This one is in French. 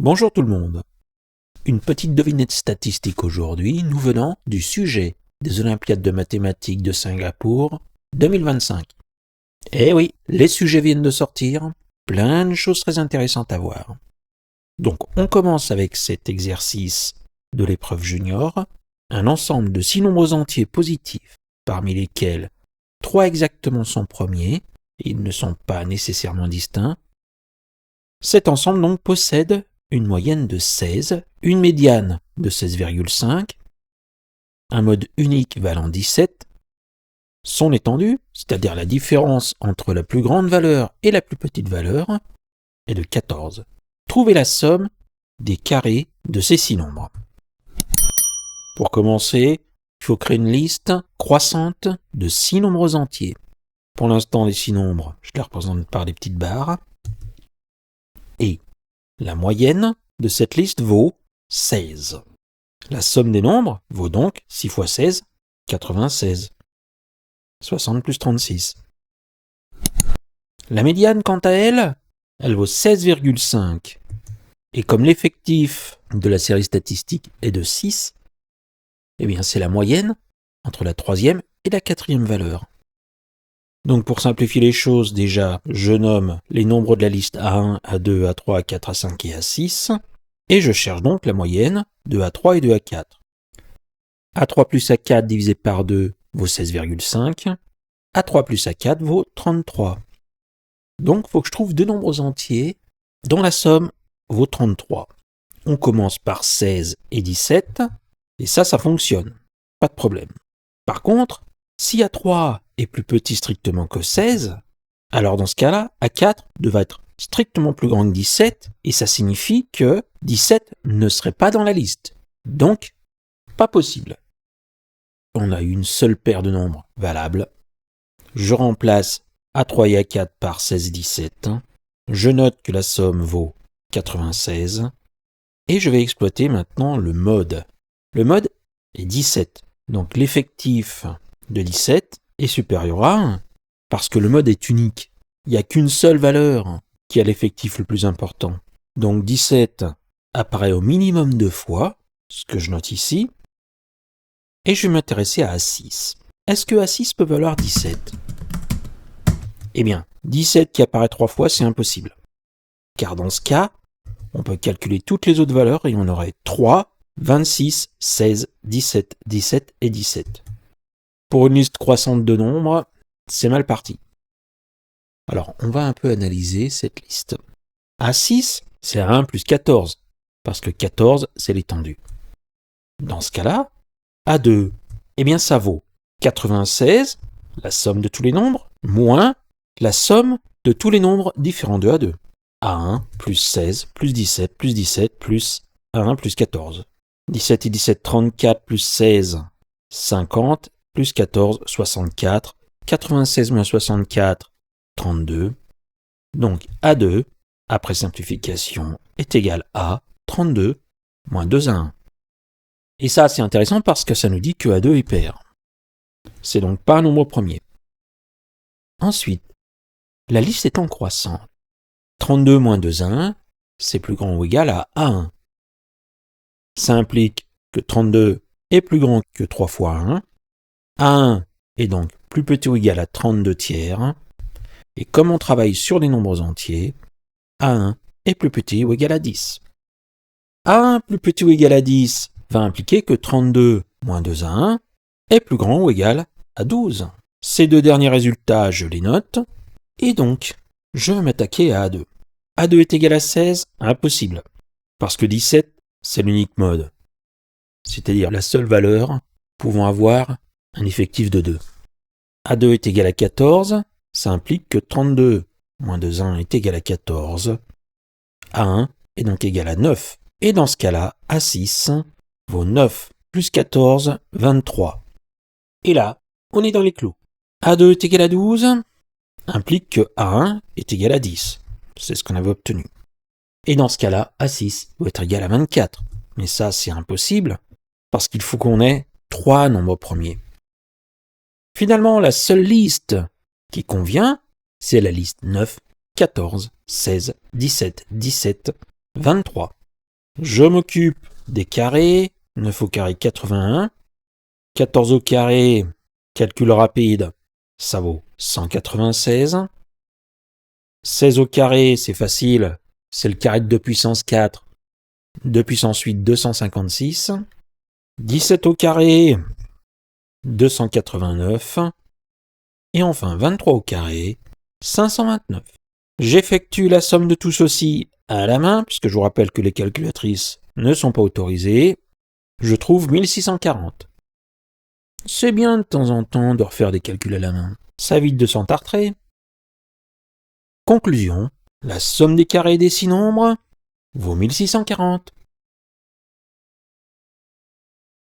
Bonjour tout le monde. Une petite devinette statistique aujourd'hui, nous venant du sujet des Olympiades de mathématiques de Singapour 2025. Eh oui, les sujets viennent de sortir, plein de choses très intéressantes à voir. Donc on commence avec cet exercice de l'épreuve junior, un ensemble de 6 nombres entiers positifs, parmi lesquels 3 exactement sont premiers, et ils ne sont pas nécessairement distincts. Cet ensemble donc possède une moyenne de 16, une médiane de 16,5, un mode unique valant 17, son étendue, c'est-à-dire la différence entre la plus grande valeur et la plus petite valeur, est de 14. Trouvez la somme des carrés de ces 6 nombres. Pour commencer, il faut créer une liste croissante de 6 nombres entiers. Pour l'instant, les 6 nombres, je les représente par des petites barres. Et la moyenne de cette liste vaut 16. La somme des nombres vaut donc 6 fois 16, 96. 60 plus 36. La médiane, quant à elle, elle vaut 16,5. Et comme l'effectif de la série statistique est de 6, eh bien c'est la moyenne entre la troisième et la quatrième valeur. Donc pour simplifier les choses, déjà, je nomme les nombres de la liste A1, A2, A3, A4, A5 et A6, et je cherche donc la moyenne de A3 et de A4. A3 plus A4 divisé par 2 vaut 16,5, A3 plus A4 vaut 33. Donc il faut que je trouve deux nombres entiers dont la somme vaut 33. On commence par 16 et 17, et ça fonctionne, pas de problème. Par contre, si A3 est plus petit strictement que 16, alors dans ce cas-là, A4 devrait être strictement plus grand que 17, et ça signifie que 17 ne serait pas dans la liste. Donc, pas possible. On a une seule paire de nombres valables. Je remplace A3 et A4 par 16 et 17. Je note que la somme vaut 96. Et je vais exploiter maintenant le mode. Le mode est 17. Donc l'effectif de 17 est supérieur à 1, parce que le mode est unique. Il n'y a qu'une seule valeur qui a l'effectif le plus important. Donc 17 apparaît au minimum 2 fois, ce que je note ici, et je vais m'intéresser à A6. Est-ce que A6 peut valoir 17 ? Eh bien, 17 qui apparaît 3 fois, c'est impossible. Car dans ce cas, on peut calculer toutes les autres valeurs et on aurait 3, 26, 16, 17, 17 et 17. Pour une liste croissante de nombres, c'est mal parti. Alors, on va un peu analyser cette liste. A6, c'est A1 plus 14, parce que 14, c'est l'étendue. Dans ce cas-là, A2, eh bien ça vaut 96, la somme de tous les nombres, moins la somme de tous les nombres différents de A2. A1 plus 16 plus 17 plus 17 plus A1 plus 14. 17 et 17, 34 plus 16, 50 plus 14, 64. 96 moins 64, 32. Donc A2, après simplification, est égal à 32 moins 2 à 1. Et ça, c'est intéressant parce que ça nous dit que A2 est pair. C'est donc pas un nombre premier. Ensuite, la liste étant croissante, 32 moins 2 à 1, c'est plus grand ou égal à A1. Ça implique que 32 est plus grand que 3 fois 1. A1 est donc plus petit ou égal à 32 tiers. Et comme on travaille sur des nombres entiers, A1 est plus petit ou égal à 10. A1 plus petit ou égal à 10 va impliquer que 32 moins 2 à 1 est plus grand ou égal à 12. Ces deux derniers résultats, je les note. Et donc, je vais m'attaquer à A2. A2 est égal à 16, impossible. Parce que 17, c'est l'unique mode. C'est-à-dire la seule valeur pouvant avoir un effectif de 2. A2 est égal à 14, ça implique que 32 moins 2 à 1 est égal à 14. A1 est donc égal à 9. Et dans ce cas-là, A6 vaut 9 plus 14, 23. Et là, on est dans les clous. A2 est égal à 12, implique que A1 est égal à 10. C'est ce qu'on avait obtenu. Et dans ce cas-là, A6 doit être égal à 24. Mais ça, c'est impossible, parce qu'il faut qu'on ait 3 nombres premiers. Finalement, la seule liste qui convient, c'est la liste 9, 14, 16, 17, 17, 23. Je m'occupe des carrés. 9 au carré 81. 14 au carré, calcul rapide, ça vaut 196. 16 au carré, c'est facile, c'est le carré de 2 puissance 4. 2 puissance 8, 256. 17 au carré, 289. Et enfin 23 au carré, 529. J'effectue la somme de tout ceci à la main, puisque je vous rappelle que les calculatrices ne sont pas autorisées. Je trouve 1640. C'est bien de temps en temps de refaire des calculs à la main. Ça évite de s'entartrer. Conclusion. La somme des carrés des 6 nombres vaut 1640.